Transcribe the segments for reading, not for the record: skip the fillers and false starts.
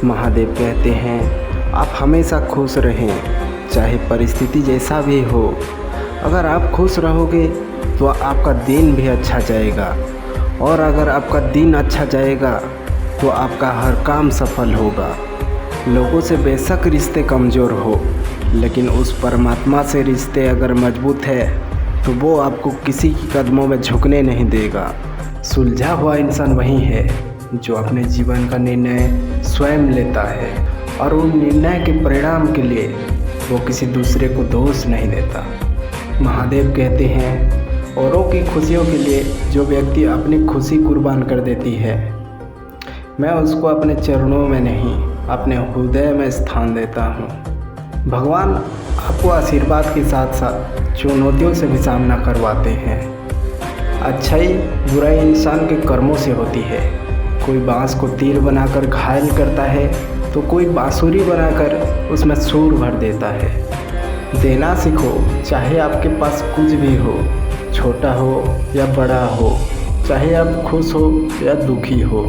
महादेव कहते हैं आप हमेशा खुश रहें, चाहे परिस्थिति जैसा भी हो। अगर आप खुश रहोगे तो आपका दिन भी अच्छा जाएगा, और अगर आपका दिन अच्छा जाएगा तो आपका हर काम सफल होगा। लोगों से बेशक रिश्ते कमज़ोर हो, लेकिन उस परमात्मा से रिश्ते अगर मजबूत है तो वो आपको किसी की कदमों में झुकने नहीं देगा। सुलझा हुआ इंसान वही है जो अपने जीवन का निर्णय स्वयं लेता है, और उन निर्णय के परिणाम के लिए वो किसी दूसरे को दोष नहीं देता। महादेव कहते हैं औरों की खुशियों के लिए जो व्यक्ति अपनी खुशी कुर्बान कर देती है, मैं उसको अपने चरणों में नहीं अपने हृदय में स्थान देता हूँ। भगवान आपको आशीर्वाद के साथ साथ चुनौतियों से भी सामना करवाते हैं। अच्छाई बुराई इंसान के कर्मों से होती है। कोई बांस को तीर बनाकर घायल करता है तो कोई बांसुरी बनाकर उसमें सूर भर देता है। देना सीखो, चाहे आपके पास कुछ भी हो, छोटा हो या बड़ा हो, चाहे आप खुश हो या दुखी हो।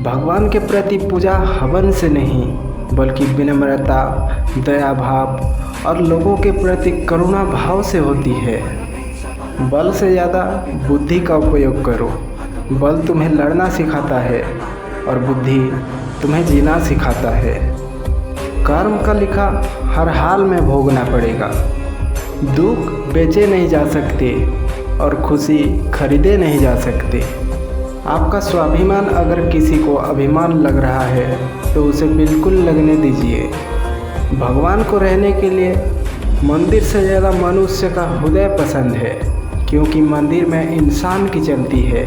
भगवान के प्रति पूजा हवन से नहीं बल्कि विनम्रता, दया भाव और लोगों के प्रति करुणा भाव से होती है। बल से ज़्यादा बुद्धि का उपयोग करो। बल तुम्हें लड़ना सिखाता है और बुद्धि तुम्हें जीना सिखाता है। कर्म का लिखा हर हाल में भोगना पड़ेगा। दुख बेचे नहीं जा सकते और खुशी खरीदे नहीं जा सकते। आपका स्वाभिमान अगर किसी को अभिमान लग रहा है तो उसे बिल्कुल लगने दीजिए। भगवान को रहने के लिए मंदिर से ज़्यादा मनुष्य का हृदय पसंद है, क्योंकि मंदिर में इंसान की चलती है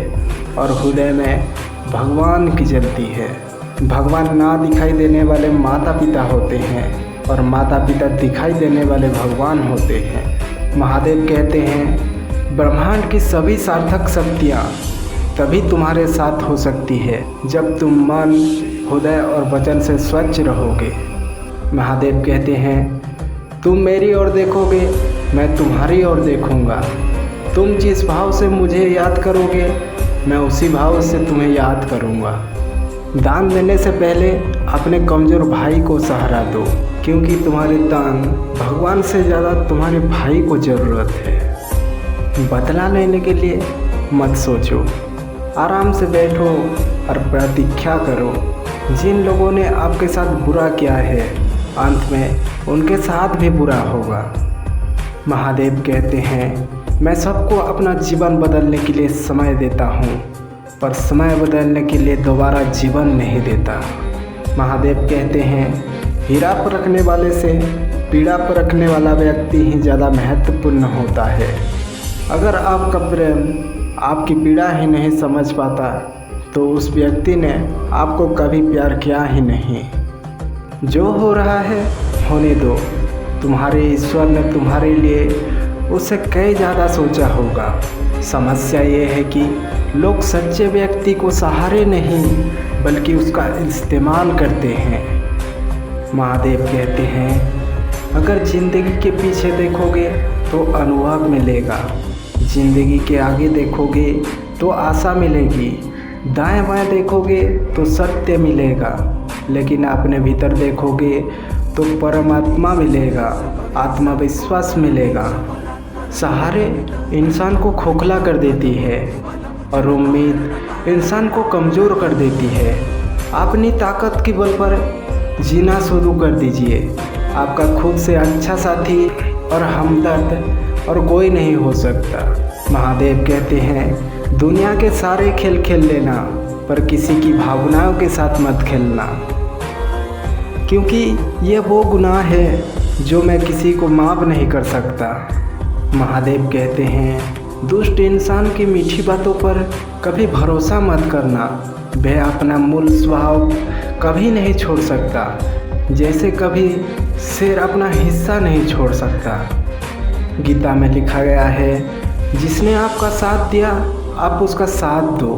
और हृदय में भगवान की चलती है। भगवान ना दिखाई देने वाले माता पिता होते हैं और माता पिता दिखाई देने वाले भगवान होते हैं। महादेव कहते हैं ब्रह्मांड की सभी सार्थक शक्तियाँ तभी तुम्हारे साथ हो सकती है जब तुम मन, हृदय और वचन से स्वच्छ रहोगे। महादेव कहते हैं तुम मेरी ओर देखोगे, मैं तुम्हारी ओर देखूंगा। तुम जिस भाव से मुझे याद करोगे, मैं उसी भाव से तुम्हें याद करूंगा। दान देने से पहले अपने कमज़ोर भाई को सहारा दो, क्योंकि तुम्हारे दान भगवान से ज़्यादा तुम्हारे भाई को ज़रूरत है। बदला लेने के लिए मत सोचो, आराम से बैठो और प्रतीक्षा करो। जिन लोगों ने आपके साथ बुरा किया है, अंत में उनके साथ भी बुरा होगा। महादेव कहते हैं मैं सबको अपना जीवन बदलने के लिए समय देता हूँ, पर समय बदलने के लिए दोबारा जीवन नहीं देता। महादेव कहते हैं हीरा पर रखने वाले से पीड़ा पर रखने वाला व्यक्ति ही ज़्यादा महत्वपूर्ण होता है। अगर आपका प्रेम आपकी पीड़ा ही नहीं समझ पाता तो उस व्यक्ति ने आपको कभी प्यार किया ही नहीं। जो हो रहा है होने दो। तुम्हारे ईश्वर ने तुम्हारे लिए उससे कई ज़्यादा सोचा होगा। समस्या ये है कि लोग सच्चे व्यक्ति को सहारे नहीं बल्कि उसका इस्तेमाल करते हैं। महादेव कहते हैं अगर ज़िंदगी के पीछे देखोगे तो अनुभव मिलेगा, ज़िंदगी के आगे देखोगे तो आशा मिलेगी, दाएं बाएं देखोगे तो सत्य मिलेगा, लेकिन अपने भीतर देखोगे तो परमात्मा मिलेगा, आत्मविश्वास मिलेगा। सहारे इंसान को खोखला कर देती है और उम्मीद इंसान को कमज़ोर कर देती है। अपनी ताकत के बल पर जीना शुरू कर दीजिए। आपका खुद से अच्छा साथी और हमदर्द और कोई नहीं हो सकता। महादेव कहते हैं दुनिया के सारे खेल खेल लेना, पर किसी की भावनाओं के साथ मत खेलना, क्योंकि ये वो गुनाह है जो मैं किसी को माफ़ नहीं कर सकता। महादेव कहते हैं दुष्ट इंसान की मीठी बातों पर कभी भरोसा मत करना। वह अपना मूल स्वभाव कभी नहीं छोड़ सकता, जैसे कभी शेर अपना हिस्सा नहीं छोड़ सकता। गीता में लिखा गया है जिसने आपका साथ दिया आप उसका साथ दो,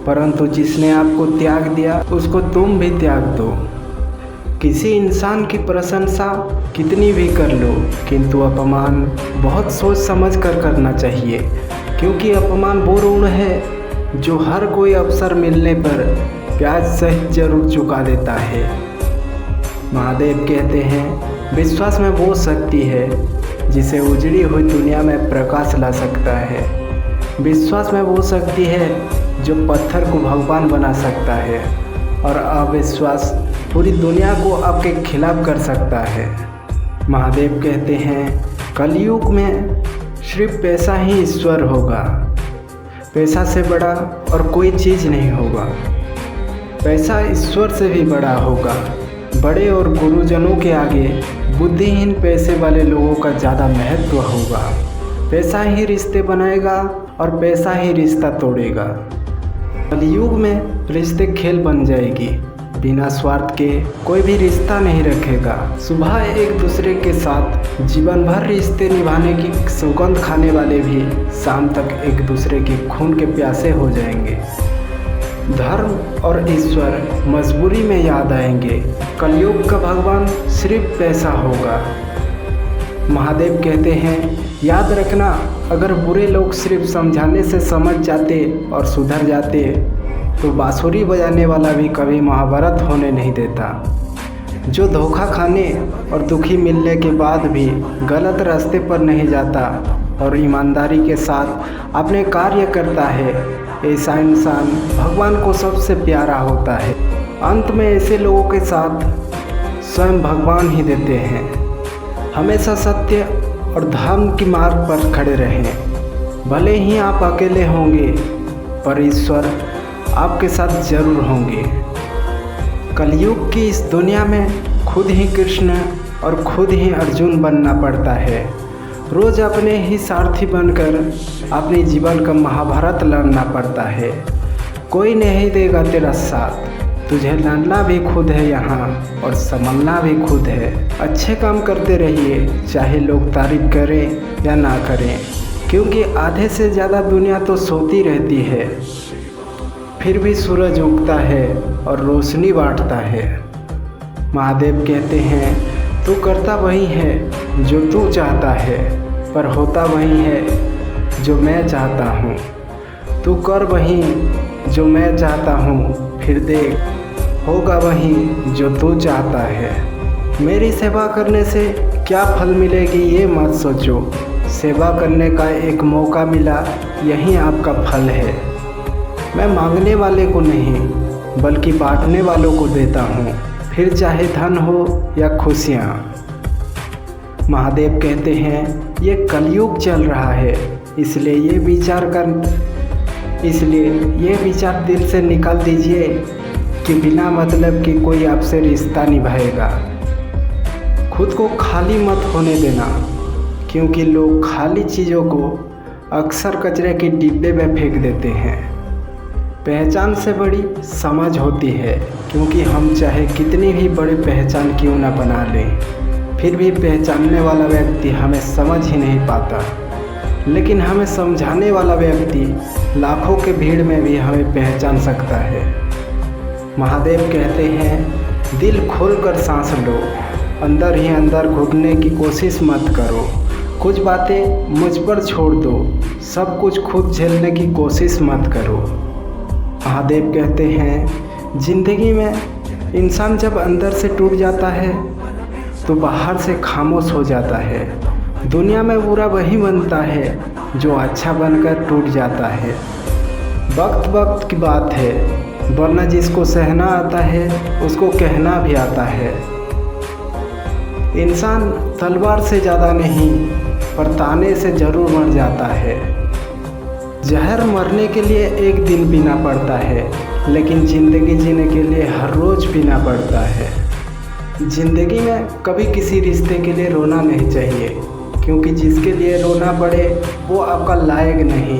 परंतु जिसने आपको त्याग दिया उसको तुम भी त्याग दो। किसी इंसान की प्रशंसा कितनी भी कर लो, किंतु अपमान बहुत सोच समझ कर करना चाहिए, क्योंकि अपमान वो ऋण है जो हर कोई अवसर मिलने पर ब्याज सहित जरूर चुका देता है। महादेव कहते हैं विश्वास में वो शक्ति है जिसे उजड़ी हुई दुनिया में प्रकाश ला सकता है। विश्वास में वो शक्ति है जो पत्थर को भगवान बना सकता है और अविश्वास पूरी दुनिया को आपके खिलाफ कर सकता है। महादेव कहते हैं कलयुग में सिर्फ पैसा ही ईश्वर होगा। पैसा से बड़ा और कोई चीज़ नहीं होगा। पैसा ईश्वर से भी बड़ा होगा। बड़े और गुरुजनों के आगे बुद्धिहीन पैसे वाले लोगों का ज़्यादा महत्व होगा। पैसा ही रिश्ते बनाएगा और पैसा ही रिश्ता तोड़ेगा। कलयुग में रिश्ते खेल बन जाएगी। बिना स्वार्थ के कोई भी रिश्ता नहीं रखेगा। सुबह एक दूसरे के साथ जीवन भर रिश्ते निभाने की सौगंध खाने वाले भी शाम तक एक दूसरे के खून के प्यासे हो जाएंगे। धर्म और ईश्वर मजबूरी में याद आएंगे। कलयुग का भगवान सिर्फ पैसा होगा। महादेव कहते हैं याद रखना, अगर बुरे लोग सिर्फ समझाने से समझ जाते और सुधर जाते तो बांसुरी बजाने वाला भी कभी महाभारत होने नहीं देता। जो धोखा खाने और दुखी मिलने के बाद भी गलत रास्ते पर नहीं जाता और ईमानदारी के साथ अपने कार्य करता है, ऐसा इंसान भगवान को सबसे प्यारा होता है। अंत में ऐसे लोगों के साथ स्वयं भगवान ही देते हैं। हमेशा सत्य और धर्म की मार्ग पर खड़े रहें। भले ही आप अकेले होंगे पर ईश्वर आपके साथ जरूर होंगे। कलयुग की इस दुनिया में खुद ही कृष्ण और खुद ही अर्जुन बनना पड़ता है। रोज़ अपने ही सारथी बनकर अपने जीवन का महाभारत लड़ना पड़ता है। कोई नहीं देगा तेरा साथ, तुझे लड़ना भी खुद है यहाँ और संभलना भी खुद है। अच्छे काम करते रहिए, चाहे लोग तारीफ करें या ना करें, क्योंकि आधे से ज़्यादा दुनिया तो सोती रहती है। फिर भी सूरज उगता है और रोशनी बांटता है। महादेव कहते हैं तू करता वही है जो तू चाहता है, पर होता वही है जो मैं चाहता हूँ। तू कर वही जो मैं चाहता हूँ, फिर देख होगा वही जो तू चाहता है। मेरी सेवा करने से क्या फल मिलेगी ये मत सोचो। सेवा करने का एक मौका मिला, यही आपका फल है। मैं मांगने वाले को नहीं बल्कि बांटने वालों को देता हूँ, फिर चाहे धन हो या खुशियाँ। महादेव कहते हैं ये कलयुग चल रहा है, इसलिए ये विचार दिल से निकाल दीजिए कि बिना मतलब कि कोई आपसे रिश्ता निभाएगा। खुद को खाली मत होने देना, क्योंकि लोग खाली चीज़ों को अक्सर कचरे के डिब्बे में फेंक देते हैं। पहचान से बड़ी समझ होती है, क्योंकि हम चाहे कितनी भी बड़ी पहचान क्यों ना बना लें, फिर भी पहचानने वाला व्यक्ति हमें समझ ही नहीं पाता। लेकिन हमें समझाने वाला व्यक्ति लाखों के भीड़ में भी हमें पहचान सकता है। महादेव कहते हैं दिल खोलकर सांस लो, अंदर ही अंदर घुटने की कोशिश मत करो। कुछ बातें मुझ पर छोड़ दो, सब कुछ खुद झेलने की कोशिश मत करो। महादेव कहते हैं जिंदगी में इंसान जब अंदर से टूट जाता है तो बाहर से खामोश हो जाता है। दुनिया में बुरा वही बनता है जो अच्छा बनकर टूट जाता है। वक्त वक्त की बात है, वरना जिसको सहना आता है उसको कहना भी आता है। इंसान तलवार से ज़्यादा नहीं पर ताने से ज़रूर मर जाता है। जहर मरने के लिए एक दिन पीना पड़ता है, लेकिन ज़िंदगी जीने के लिए हर रोज़ पीना पड़ता है। ज़िंदगी में कभी किसी रिश्ते के लिए रोना नहीं चाहिए, क्योंकि जिसके लिए रोना पड़े वो आपका लायक नहीं,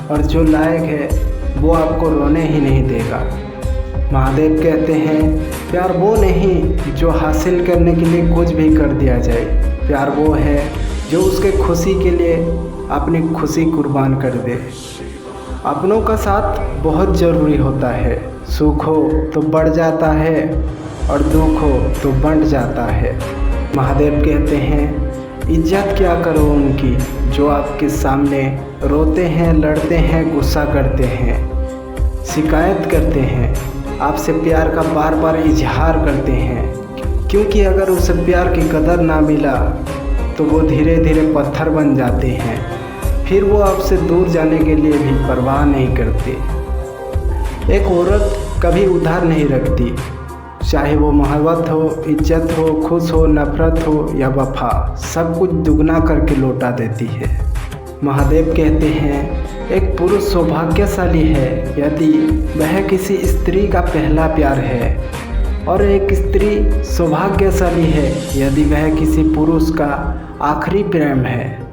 और जो लायक है वो आपको रोने ही नहीं देगा। महादेव कहते हैं प्यार वो नहीं जो हासिल करने के लिए कुछ भी कर दिया जाए। प्यार वो है जो उसके खुशी के लिए अपनी खुशी कुर्बान कर दे। अपनों का साथ बहुत ज़रूरी होता है। सुख हो तो बढ़ जाता है और दुख हो तो बंट जाता है। महादेव कहते हैं इज्जत क्या करो उनकी जो आपके सामने रोते हैं, लड़ते हैं, गुस्सा करते हैं, शिकायत करते हैं, आपसे प्यार का बार बार इजहार करते हैं, क्योंकि अगर उसे प्यार की कदर ना मिला तो वो धीरे धीरे पत्थर बन जाते हैं, फिर वो आपसे दूर जाने के लिए भी परवाह नहीं करते। एक औरत कभी उधार नहीं रखती, चाहे वो मोहब्बत हो, इज्जत हो, खुश हो, नफरत हो या वफा, सब कुछ दुगना करके लौटा देती है। महादेव कहते हैं एक पुरुष सौभाग्यशाली है यदि वह किसी स्त्री का पहला प्यार है, और एक स्त्री सौभाग्यशाली है यदि वह किसी पुरुष का आखिरी प्रेम है।